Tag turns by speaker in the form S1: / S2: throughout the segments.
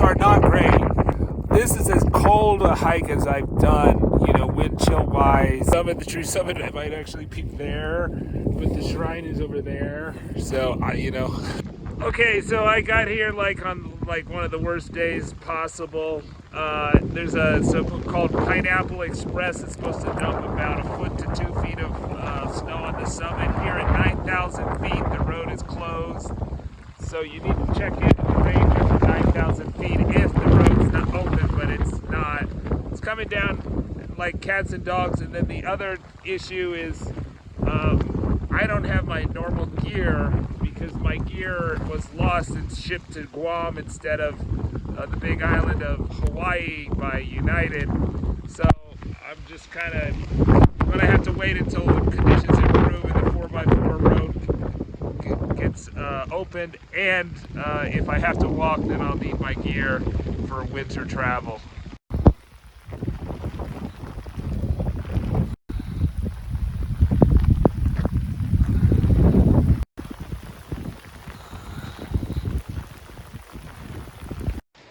S1: roads are not great. This is as cold a hike as I've done, wind chill wise. The true summit, I might actually peak there, but the shrine is over there. So Okay, so I got here on one of the worst days possible. There's a so-called Pineapple Express. It's supposed to dump about 1 to 2 feet of snow on the summit. Here at 9,000 feet, the road is closed. So you need to check in the ranger for 9,000 feet if the road's not open, but it's not. It's coming down like cats and dogs. And then the other issue is I don't have my normal gear because my gear was lost and shipped to Guam instead of the big island of Hawaii by United. So I'm just kind of going to have to wait until the conditions improve and the 4x4 road gets opened. And if I have to walk, then I'll need my gear for winter travel.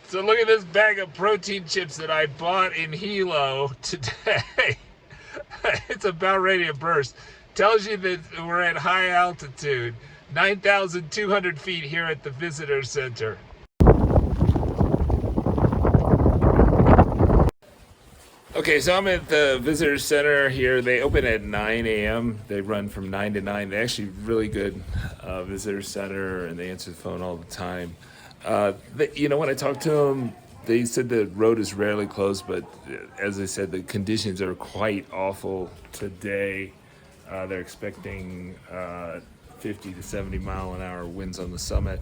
S1: So look at this bag of protein chips that I bought in Hilo today. It's about ready to burst. Tells you that we're at high altitude, 9,200 feet here at the visitor center. Okay, so I'm at the visitor center here. They open at 9 a.m. They run from 9 to 9. They're actually really good visitor center, and they answer the phone all the time. When I talked to them, they said the road is rarely closed, but as I said, the conditions are quite awful today. They're expecting 50 to 70 mile an hour winds on the summit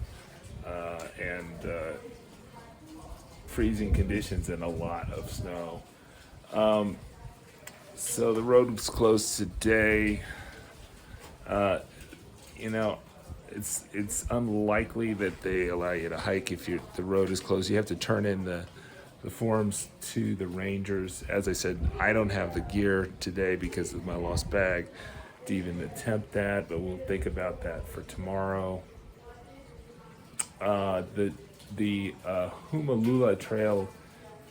S1: and freezing conditions and a lot of snow. So the road was closed today. It's unlikely that they allow you to hike if the road is closed. You have to turn in the forms to the rangers. As I said, I don't have the gear today because of my lost bag to even attempt that, but we'll think about that for tomorrow. The Humuula trail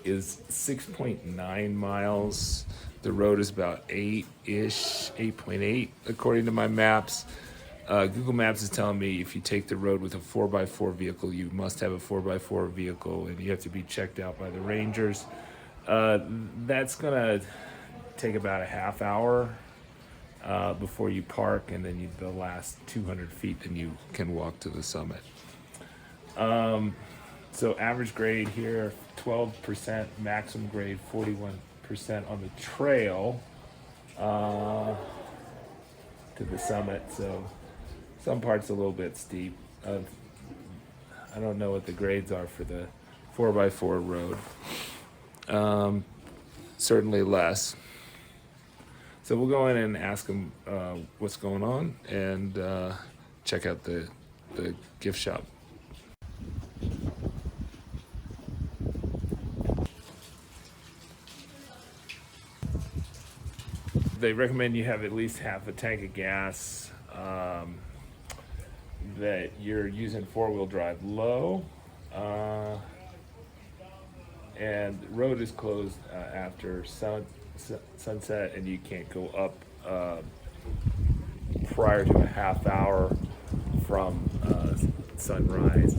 S1: is 6.9 miles. The road is about 8.8 according to my maps. Google Maps is telling me if you take the road with a 4x4 vehicle, you must have a 4x4 vehicle and you have to be checked out by the rangers. That's gonna take about a half hour before you park, and then the last 200 feet, then you can walk to the summit. So average grade here, 12%, maximum grade 41% on the trail to the summit. So some parts a little bit steep. I don't know what the grades are for the 4x4 road. Certainly less. So we'll go in and ask them what's going on and check out the gift shop. They recommend you have at least half a tank of gas, that you're using 4-wheel drive low, and the road is closed after sunset, and you can't go up prior to a half hour from sunrise.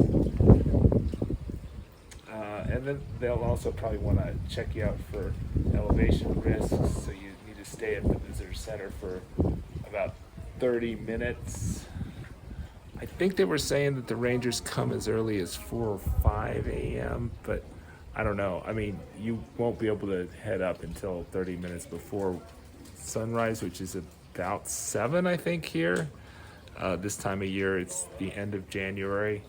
S1: And then they'll also probably want to check you out for elevation risks, so you need to stay at the visitor center for about 30 minutes. I think they were saying that the rangers come as early as 4 or 5 a.m., but I don't know. I mean, you won't be able to head up until 30 minutes before sunrise, which is about 7, I think, here. This time of year, it's the end of January.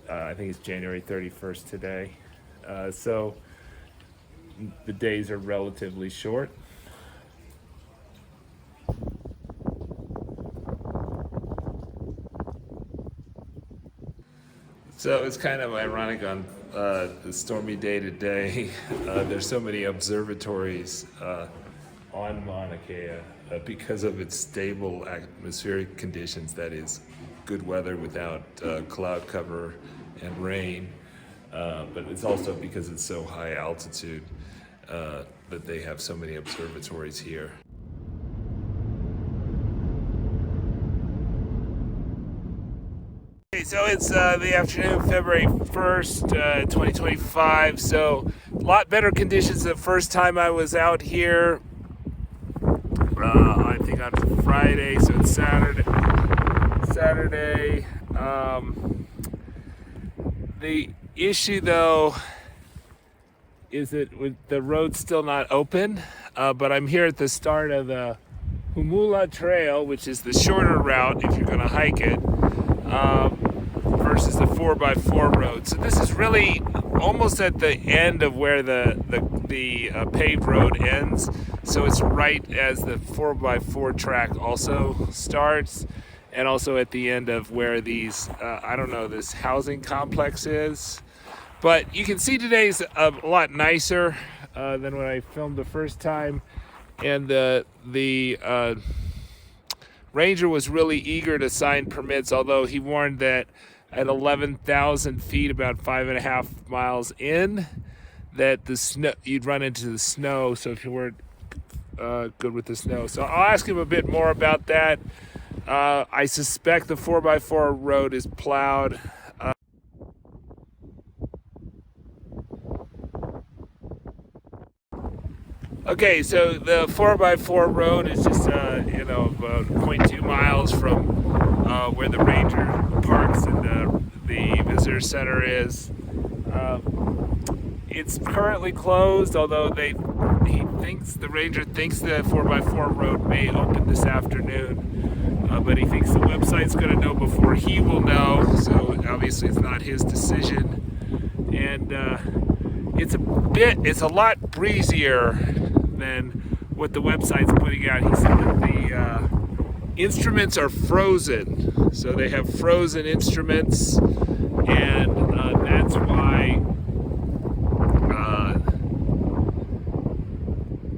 S1: I think it's January 31st today. So the days are relatively short. So it's kind of ironic on the stormy day today. There's so many observatories on Mauna Kea because of its stable atmospheric conditions, that is good weather without cloud cover and rain. but it's also because it's so high altitude that they have so many observatories here. Okay, so it's the afternoon, February 1st, 2025. So a lot better conditions the first time I was out here. I think on Friday, so it's Saturday. The issue, though, is that with the road's still not open, but I'm here at the start of the Humuula Trail, which is the shorter route if you're going to hike it, versus the 4x4 road. So this is really almost at the end of where the paved road ends. So it's right as the 4x4 track also starts, and also at the end of where these, I don't know, this housing complex is. But you can see today's a lot nicer than when I filmed the first time. And the ranger was really eager to sign permits, although he warned that at 11,000 feet, about 5.5 miles in, that the snow, you'd run into the snow. So if you weren't good with the snow. So I'll ask him a bit more about that. I suspect the 4x4 road is plowed. Okay, so the 4x4 road is just, about 0.2 miles from where the ranger parks and the visitor center is. It's currently closed, although the ranger thinks the 4x4 road may open this afternoon. But he thinks the website's going to know before he will know, so obviously it's not his decision. And it's a lot breezier than what the website's putting out. He said that the instruments are frozen, so they have frozen instruments, and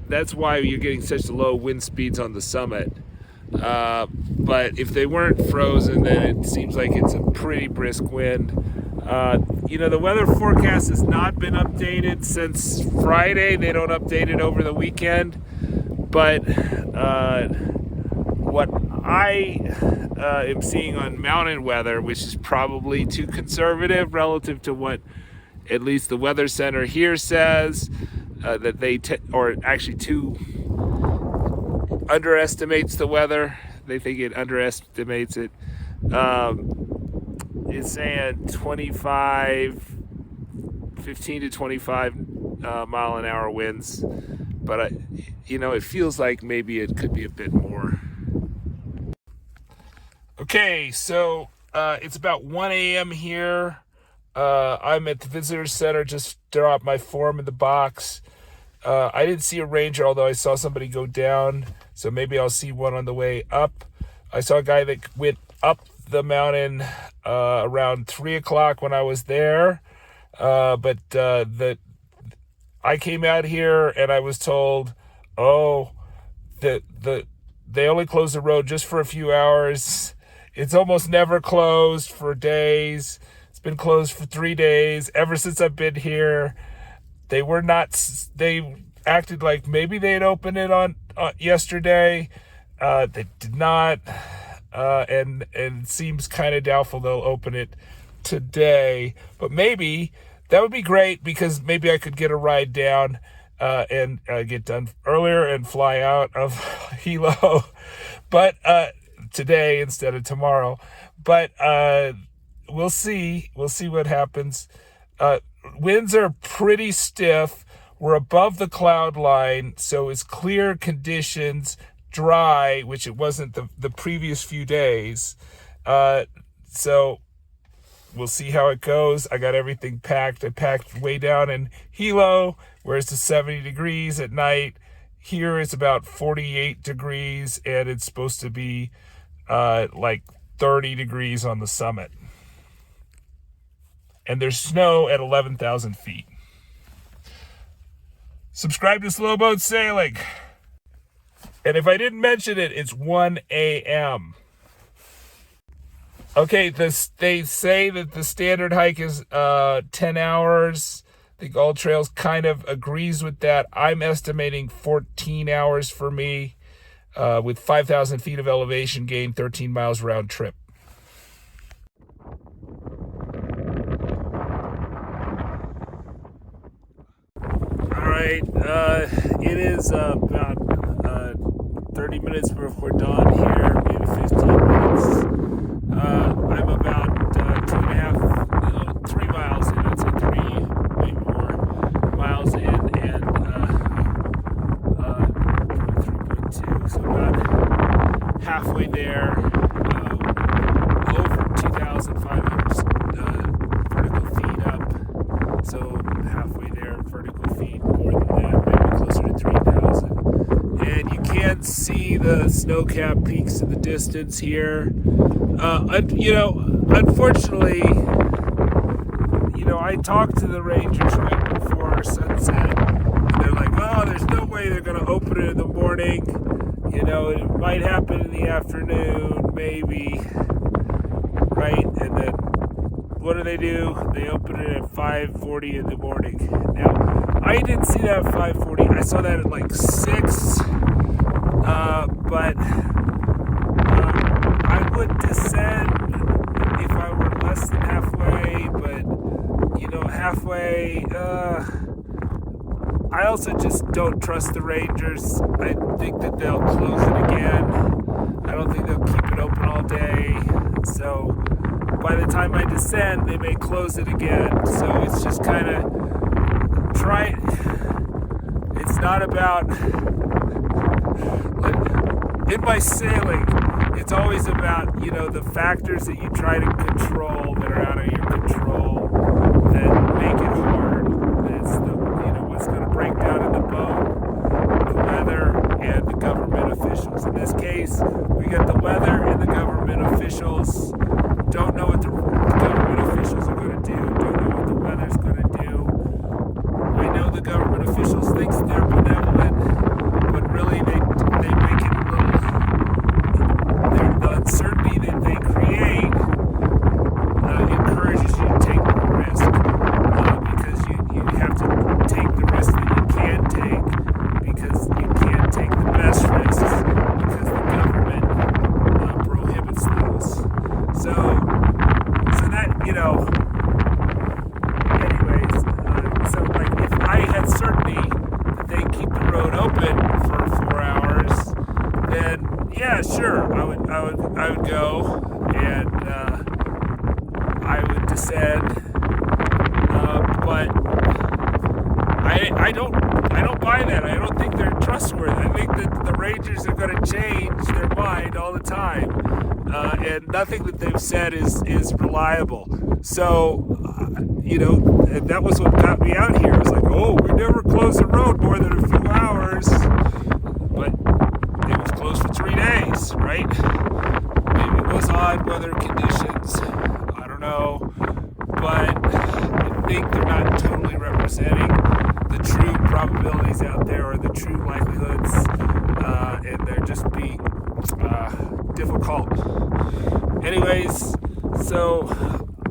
S1: that's why you're getting such low wind speeds on the summit. But if they weren't frozen, then it seems like it's a pretty brisk wind. The weather forecast has not been updated since Friday. They don't update it over the weekend. But what I am seeing on mountain weather, which is probably too conservative relative to what at least the weather center here says, that they too underestimates the weather. They think it underestimates it. It's saying 15 to 25 mile an hour winds, but it feels like maybe it could be a bit more. Okay, so it's about 1 a.m. here. I'm at the visitor center, just dropped my form in the box. I didn't see a ranger, although I saw somebody go down, so maybe I'll see one on the way up. I saw a guy that went up the mountain around 3 o'clock when I was there, but I came out here and I was told, they only close the road just for a few hours. It's almost never closed for days. It's been closed for 3 days ever since I've been here. They acted like maybe they'd open it on yesterday. They did not, and it seems kind of doubtful they'll open it today. But maybe that would be great, because maybe I could get a ride down and get done earlier and fly out of Hilo, but today instead of tomorrow. But we'll see. We'll see what happens. Winds are pretty stiff. We're above the cloud line, so it's clear conditions, dry, which it wasn't the previous few days. So we'll see how it goes. I got everything packed. I packed way down in Hilo, where it's 70 degrees at night. Here it's about 48 degrees, and it's supposed to be like 30 degrees on the summit. And there's snow at 11,000 feet. Subscribe to Slow Boat Sailing. And if I didn't mention it, it's 1 a.m. Okay, they say that the standard hike is 10 hours. I think All Trails kind of agrees with that. I'm estimating 14 hours for me, with 5,000 feet of elevation gain, 13 miles round trip. All right, it is about 30 minutes before dawn here, maybe 15 minutes. I'm about 3 miles in. I'd say 3, maybe more miles in, and 3.2, so about halfway there. Over 2,500 vertical feet up, so halfway there vertical feet, more than that, maybe closer to 3,000. And you can see the snow-capped peaks in the distance here. Unfortunately, I talked to the rangers right before sunset. And they're like, "Oh, there's no way they're going to open it in the morning. It might happen in the afternoon, maybe." Right? And then what do? They open it at 5:40 in the morning. Now, I didn't see that at 5:40. I saw that at like 6. But I would descend if I were less than halfway, but halfway, I also just don't trust the rangers. I think that they'll close it again. I don't think they'll keep it open all day. So by the time I descend, they may close it again. So it's just kind of try. It's not about, in my sailing, it's always about, the factors that you try to control that are out of your control that make it hard. That's what's going to break down in the boat, the weather, and the government officials. In this case, we got the weather and the government officials. Don't know what the government officials are going to do. Don't know what the weather's going to do. I know the government officials think they're benevolent, but really they make it a little. The uncertainty that they create encourages you to take more risk, because you have to take the risk that you can take, because you can't take the best risks because the government prohibits those. So that, anyways, so like if I had certainty that they keep the road open for 4 hours, then yeah, sure, I would go, and I would descend, but I don't buy that. I don't think they're trustworthy. I think that the Rangers are going to change their mind all the time, and nothing that they've said is reliable. So, and that was what got me out here. It was like, oh, we never close the road more than a few hours, but it was closed for 3 days, right? Maybe it was odd weather conditions. I don't know, but I think they're not totally representing the true probabilities out there or the true likelihoods, and they're just being difficult. Anyways, so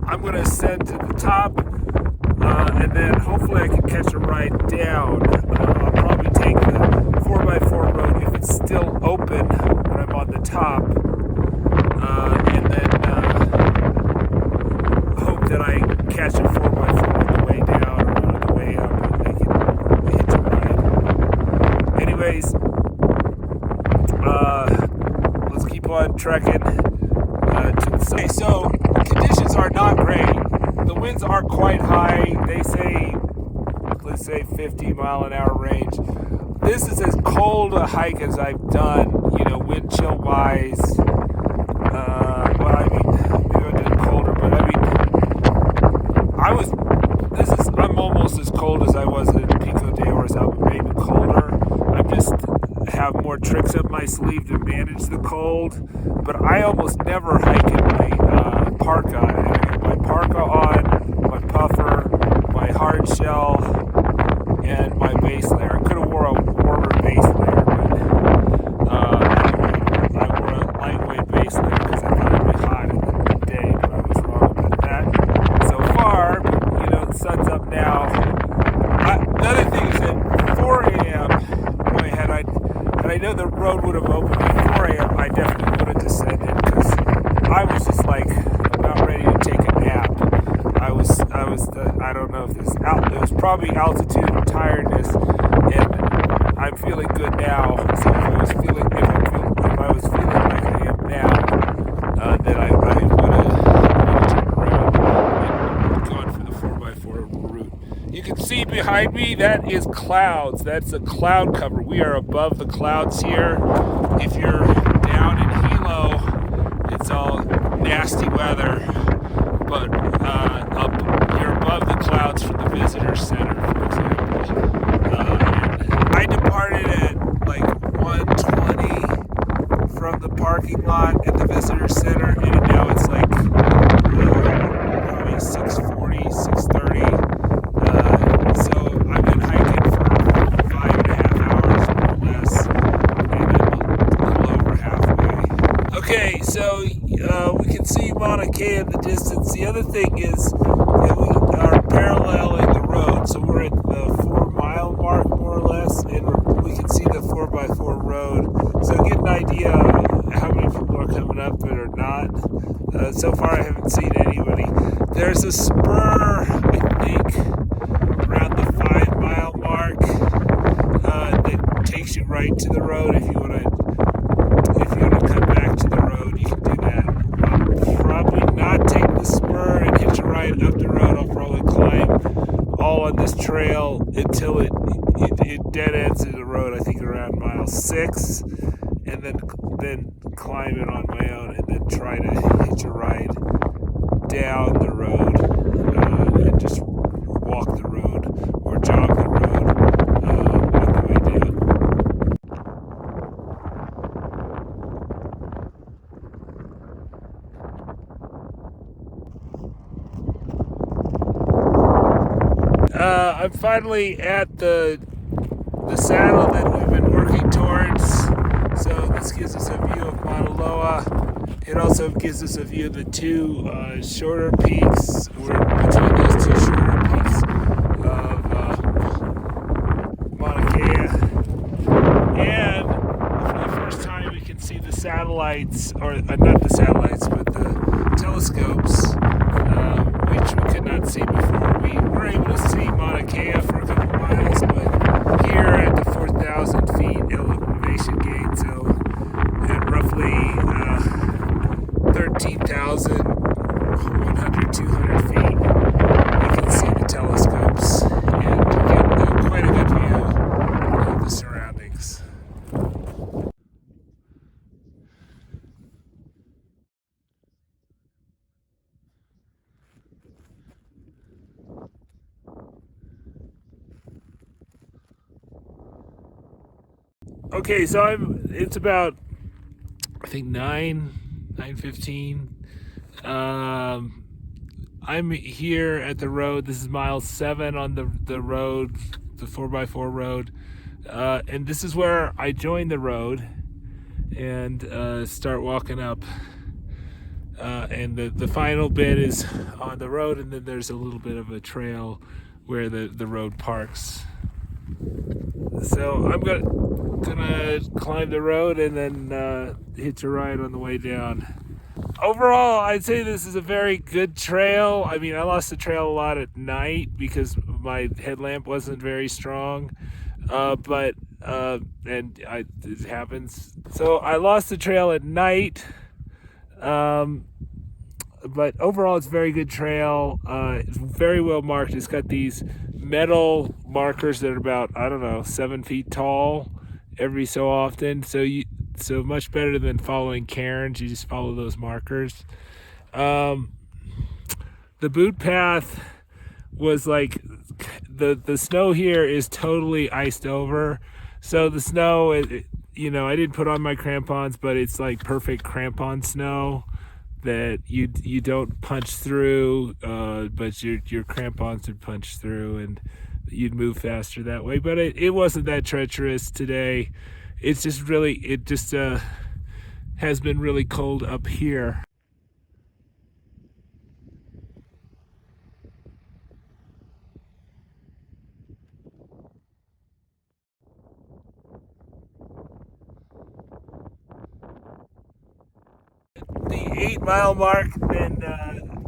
S1: I'm going to ascend to the top, and then hopefully I can catch a ride down. I'll probably take the 4x4 road if it's still open when I'm on the top, and then hope that I catch a 4x4 on the way down or on the way up and make it hitch a ride. Anyways, let's keep on trekking to the side. Okay, so conditions are not great. The winds are quite high. They say, let's say 50 mile an hour range. This is as cold a hike as I've done, wind chill wise. Well, I mean, maybe I did colder, but I mean, I'm almost as cold as I was in Pico de Orizaba, maybe colder. I just have more tricks up my sleeve to manage the cold, but I almost never hike in my parka. I have my parka on, my puffer, my hard shell, and my base layer. I could have wore a warmer base layer, but I wore a lightweight base layer because I thought it'd be hot in the day. Another thing is at 4 a.m., boy, had I known the road would have opened at 4 a.m., I definitely would have descended, because I was just like about ready to take a nap. I don't know if it was probably altitude and tiredness, and I'm feeling good now. So if I was feeling like I am now, then I would have turned around and gone for the 4x4 route. You can see behind me, that is clouds. That's a cloud cover. We are above the clouds here. If you're down in Hilo, it's all nasty weather, but you're above the clouds from the visitor center, for example. I departed at like 1:20 from the parking lot at the visitor center, and now it's like probably 6:40, 6:30. So I've been hiking for 5.5 hours, more or less, and I'm a little over halfway. Okay, so we can see Mauna Kea in the distance. The other thing is that we are paralleling the road, so we're at the 4-mile mark, more or less, and we can see the 4x4 road. So get an idea how many people are coming up it or not. So far I haven't seen anybody. There's a spur, I think, around the 5-mile mark that takes you right to the road. If you want to come back to the road, you can do that. I'll probably not take the spur and hitch a ride up the road. I'll probably climb all on this trail until it dead ends in the road, I think around mile 6, and then climb it on my own, and then try to hitch a ride down the road and just walk the road or jog the road on the way down. I'm finally at the saddle that we've been working towards. So this gives us a view of Mauna Loa. It also gives us a view of the two shorter peaks. We're between those two shorter peaks of Mauna Kea. And for the first time we can see the satellites, or not the satellites, but the telescopes, which we could not see before. We were able to see Mauna Kea for a couple miles, but here at the 4,000 feet elevation gain, so at roughly 13,100, 200 feet, you can see the telescopes and get quite a good view of the surroundings. Okay, so it's about, I think 9:15. I'm here at the road. This is mile 7 on the road, the 4x4 road. And this is where I join the road and start walking up. And the final bit is on the road, and then there's a little bit of a trail where the road parks. So I'm gonna climb the road and then hitch a ride on the way down. Overall, I'd say this is a very good trail. I mean, I lost the trail a lot at night because my headlamp wasn't very strong, but it happens. So I lost the trail at night, but overall it's a very good trail. It's very well marked. It's got these metal markers that are about, I don't know, 7 feet tall every so often. So much better than following cairns. You just follow those markers. The boot path was like, the snow here is totally iced over. So the snow, I didn't put on my crampons, but it's like perfect crampon snow that you don't punch through, but your crampons would punch through, and you'd move faster that way. But it wasn't that treacherous today. It's just has been really cold up here. 8-mile mark,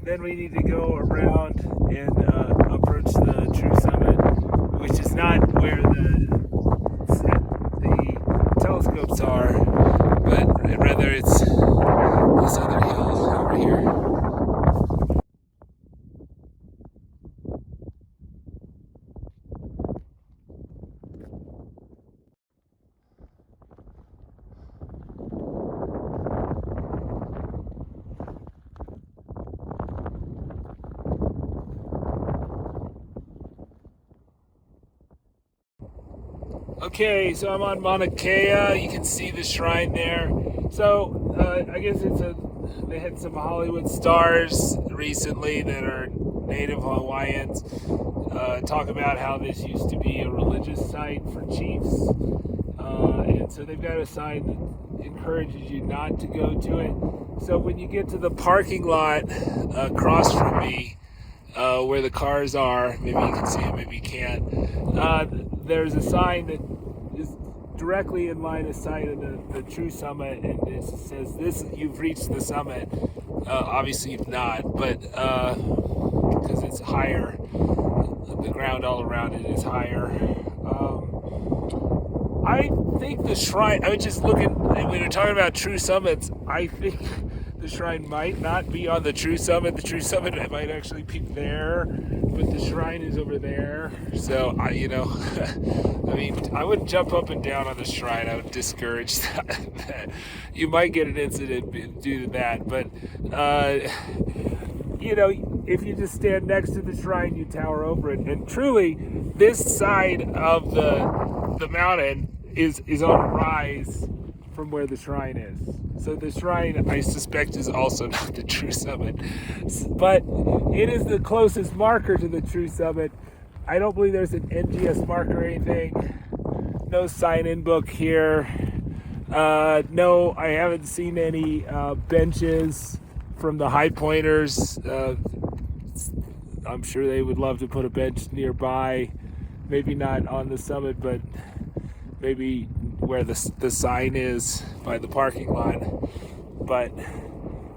S1: then we need to go around and approach the true summit, which is not where the telescopes are, but rather it's this other hill over here. Okay, so I'm on Mauna Kea. You can see the shrine there. So I guess they had some Hollywood stars recently that are native Hawaiians talk about how this used to be a religious site for chiefs. And so they've got a sign that encourages you not to go to it. So when you get to the parking lot across from me, where the cars are, maybe you can see it, maybe you can't, there's a sign that is directly in line of sight of the true summit, and it says, "This, you've reached the summit." Obviously you've not, but because it's higher, the ground all around it is higher. I think the shrine, I was just looking, when we're talking about true summits, I think the shrine might not be on the true summit. The true summit might actually be there, but the shrine is over there. So, I mean, I wouldn't jump up and down on the shrine. I would discourage that. You might get an incident due to that. But, if you just stand next to the shrine, you tower over it. And truly, this side of the mountain is on a rise from where the shrine is. So the shrine, I suspect, is also not the true summit. But it is the closest marker to the true summit. I don't believe there's an NGS marker or anything. No sign-in book here. No, I haven't seen any benches from the high pointers. I'm sure they would love to put a bench nearby. Maybe not on the summit, but maybe where the sign is by the parking lot. But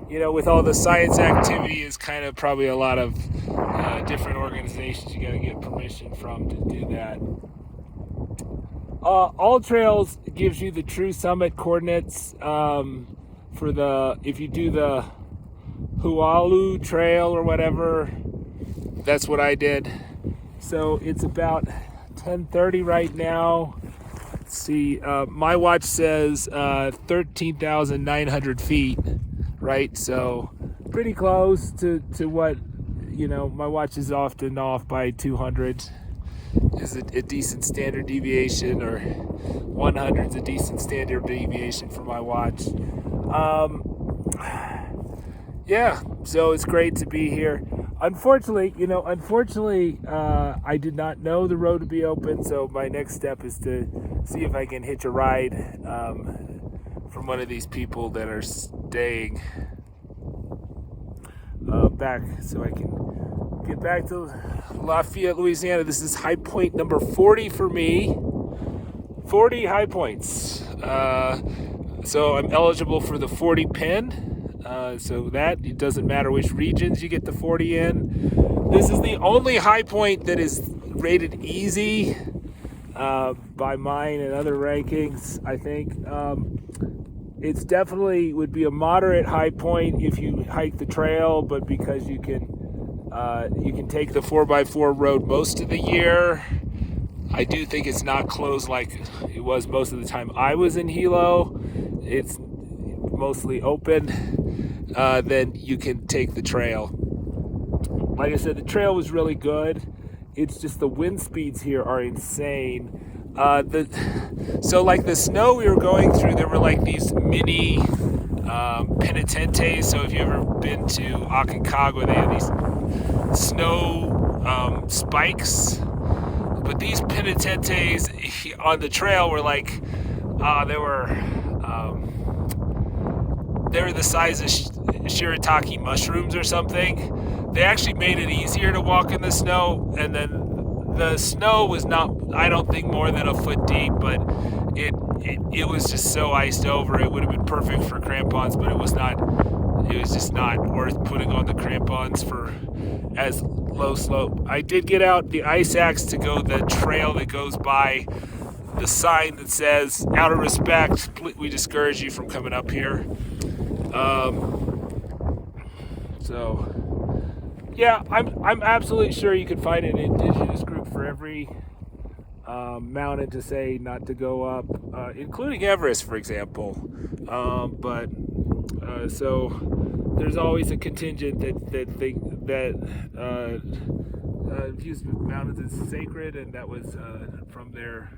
S1: with all the science activity, is kind of probably a lot of different organizations you got to get permission from to do that. All Trails gives you the true summit coordinates if you do the Humuula trail or whatever. That's what I did. So it's about 10:30 right now. Let's see, my watch says 13,900 feet, right? So pretty close to what, my watch is often off by 200 is a decent standard deviation, or 100 is a decent standard deviation for my watch. Yeah, so it's great to be here. Unfortunately, I did not know the road would be open, so my next step is to see if I can hitch a ride from one of these people that are staying back, so I can get back to Lafayette, Louisiana. This is high point number 40 for me. 40 high points. So I'm eligible for the 40 pin. So that it doesn't matter which regions you get the 40 in. This is the only high point that is rated easy by mine and other rankings, I think. It's definitely would be a moderate high point if you hike the trail, but because you can take the 4x4 road most of the year, I do think it's not closed like it was most of the time I was in Hilo. It's mostly open. Then you can take the trail. Like I said, the trail was really good. It's just the wind speeds here are insane. So like the snow we were going through, there were like these mini penitentes. So if you've ever been to Aconcagua, they have these snow spikes. But these penitentes on the trail were like, they were the size of shiitake mushrooms or something. They actually made it easier to walk in the snow, and then the snow was not, I don't think, more than a foot deep, but it was just so iced over. It would have been perfect for crampons, but it was not it was just not worth putting on the crampons for as low slope. I did get out the ice axe to go the trail that goes by the sign that says, out of respect, we discourage you from coming up here. So yeah, I'm absolutely sure you could find an indigenous group for every mountain to say not to go up, including Everest, for example. So there's always a contingent that views mountains as sacred, and that was from their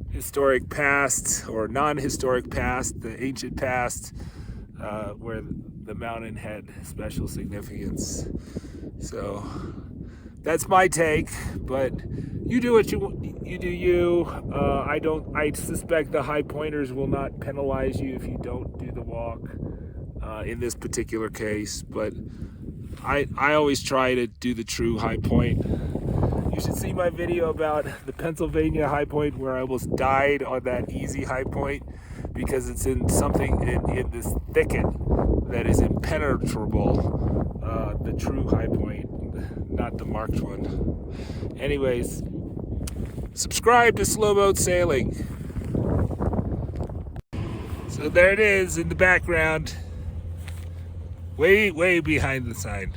S1: historic past or non-historic past, the ancient past, where the mountain had special significance. So that's my take, but you do what you do you. I suspect the high pointers will not penalize you if you don't do the walk in this particular case, but I always try to do the true high point. You should see my video about the Pennsylvania high point where I almost died on that easy high point because it's in this thicket that is impenetrable. The true high point, not the marked one. Anyways, subscribe to Slow Boat Sailing. So there it is in the background, way behind the sign.